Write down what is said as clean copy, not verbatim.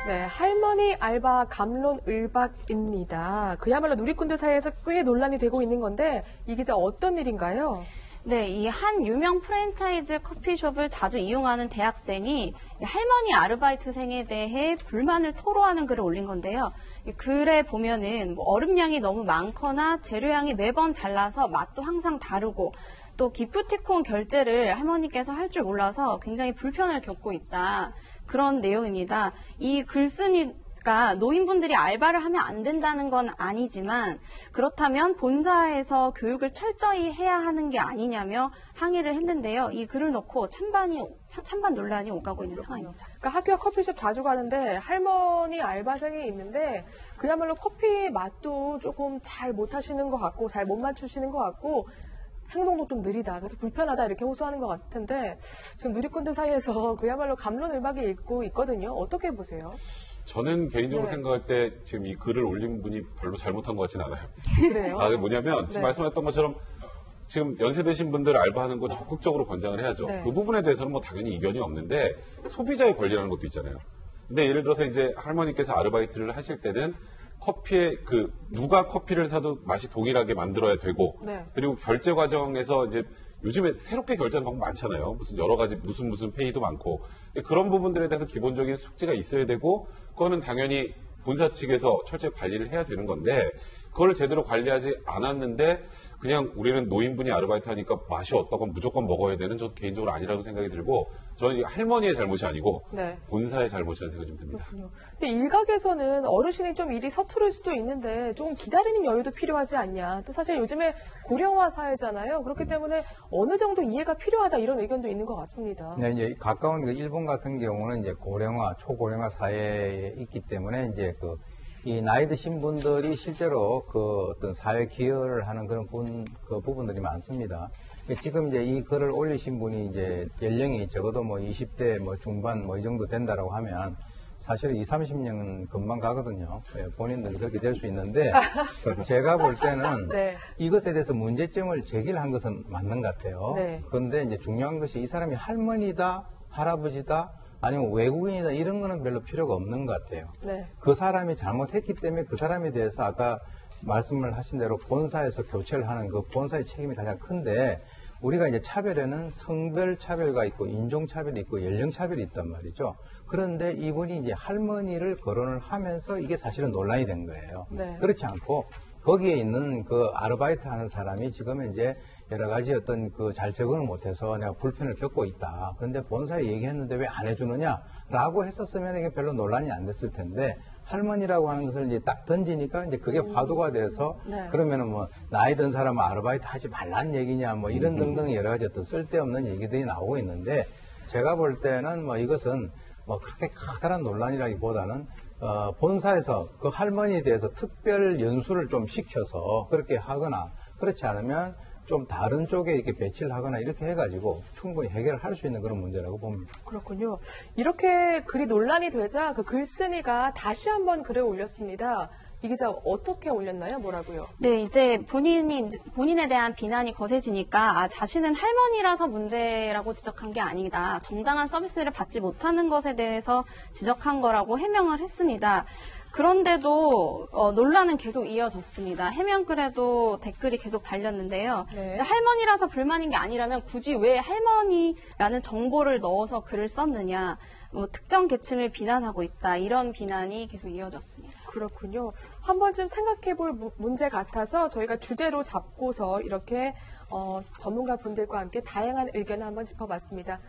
네, 할머니 알바 감론 을박입니다. 그야말로 누리꾼들 사이에서 꽤 논란이 되고 있는 건데 이 기자 어떤 일인가요? 네, 이 한 유명 프랜차이즈 커피숍을 자주 이용하는 대학생이 할머니 아르바이트생에 대해 불만을 토로하는 글을 올린 건데요. 이 글에 보면은 얼음량이 너무 많거나 재료량이 매번 달라서 맛도 항상 다르고 또 기프티콘 결제를 할머니께서 할 줄 몰라서 굉장히 불편을 겪고 있다. 그런 내용입니다. 이 글쓴이가 노인분들이 알바를 하면 안 된다는 건 아니지만 그렇다면 본사에서 교육을 철저히 해야 하는 게 아니냐며 항의를 했는데요. 이 글을 놓고 찬반 논란이 오가고 있는 상황입니다. 그러니까 학교 커피숍 자주 가는데 할머니 알바생이 있는데 그야말로 커피 맛도 조금 잘 못하시는 것 같고 잘 못 맞추시는 것 같고 행동도 좀 느리다. 그래서 불편하다 이렇게 호소하는 것 같은데 지금 누리꾼들 사이에서 그야말로 감론을박이 있고 있거든요. 어떻게 보세요? 저는 개인적으로 네. 생각할 때 지금 이 글을 올린 분이 별로 잘못한 것 같지는 않아요. 그래요? 그게 뭐냐면 지금 네. 말씀하셨던 것처럼 지금 연세 드신 분들 알바하는 거 적극적으로 권장을 해야죠. 네. 그 부분에 대해서는 뭐 당연히 이견이 없는데 소비자의 권리라는 것도 있잖아요. 근데 예를 들어서 이제 할머니께서 아르바이트를 하실 때는 커피에 누가 커피를 사도 맛이 동일하게 만들어야 되고 네. 그리고 결제 과정에서 이제 요즘에 새롭게 결제하는 방법 많잖아요. 무슨 여러 가지 무슨 페이도 많고 그런 부분들에 대해서 기본적인 숙지가 있어야 되고 그거는 당연히 본사 측에서 철저히 관리를 해야 되는 건데 그걸 제대로 관리하지 않았는데 그냥 우리는 노인분이 아르바이트 하니까 맛이 어떠건 무조건 먹어야 되는 저 개인적으로 아니라고 생각이 들고 저는 이 할머니의 잘못이 아니고 네. 본사의 잘못이라는 생각이 좀 듭니다. 근데 일각에서는 어르신이 좀 일이 서투를 수도 있는데 좀 기다리는 여유도 필요하지 않냐. 또 사실 요즘에 고령화 사회잖아요. 그렇기 때문에 어느 정도 이해가 필요하다 이런 의견도 있는 것 같습니다. 네, 이제 가까운 일본 같은 경우는 이제 고령화, 초고령화 사회에 있기 때문에 이제 이 나이 드신 분들이 실제로 어떤 사회 기여를 하는 그런 부분들이 많습니다. 지금 이제 이 글을 올리신 분이 이제 연령이 적어도 20대 중반 이 정도 된다라고 하면 사실 20, 30년은 금방 가거든요. 본인들은 그렇게 될 수 있는데 제가 볼 때는 네. 이것에 대해서 문제점을 제기한 것은 맞는 것 같아요. 네. 그런데 이제 중요한 것이 이 사람이 할머니다, 할아버지다, 아니면 외국인이다 이런 거는 별로 필요가 없는 것 같아요. 네. 그 사람이 잘못했기 때문에 그 사람에 대해서 아까 말씀을 하신 대로 본사에서 교체를 하는 그 본사의 책임이 가장 큰데 우리가 이제 차별에는 성별 차별가 있고 인종 차별이 있고 연령 차별이 있단 말이죠. 그런데 이분이 이제 할머니를 거론을 하면서 이게 사실은 논란이 된 거예요. 네. 그렇지 않고 거기에 있는 그 아르바이트 하는 사람이 지금 이제 여러 가지 어떤 잘 적응을 못해서 내가 불편을 겪고 있다. 그런데 본사에 얘기했는데 왜 안 해주느냐라고 했었으면 이게 별로 논란이 안 됐을 텐데 할머니라고 하는 것을 이제 딱 던지니까 이제 그게 화두가 돼서 네. 그러면은 나이 든 사람은 아르바이트 하지 말란 얘기냐 이런 등등 여러 가지 어떤 쓸데없는 얘기들이 나오고 있는데 제가 볼 때는 이것은 그렇게 커다란 논란이라기보다는 본사에서 그 할머니에 대해서 특별 연수를 좀 시켜서 그렇게 하거나 그렇지 않으면 좀 다른 쪽에 이렇게 배치를 하거나 이렇게 해가지고 충분히 해결을 할 수 있는 그런 문제라고 봅니다. 그렇군요. 이렇게 글이 논란이 되자 그 글쓴이가 다시 한번 글을 올렸습니다. 이 기자 어떻게 올렸나요? 뭐라고요? 네, 이제 본인에 대한 비난이 거세지니까 자신은 할머니라서 문제라고 지적한 게 아니다. 정당한 서비스를 받지 못하는 것에 대해서 지적한 거라고 해명을 했습니다. 그런데도 논란은 계속 이어졌습니다. 해명글에도 댓글이 계속 달렸는데요. 네. 할머니라서 불만인 게 아니라면 굳이 왜 할머니라는 정보를 넣어서 글을 썼느냐. 특정 계층을 비난하고 있다. 이런 비난이 계속 이어졌습니다. 그렇군요. 한 번쯤 생각해 볼 문제 같아서 저희가 주제로 잡고서 이렇게 전문가 분들과 함께 다양한 의견을 한번 짚어봤습니다.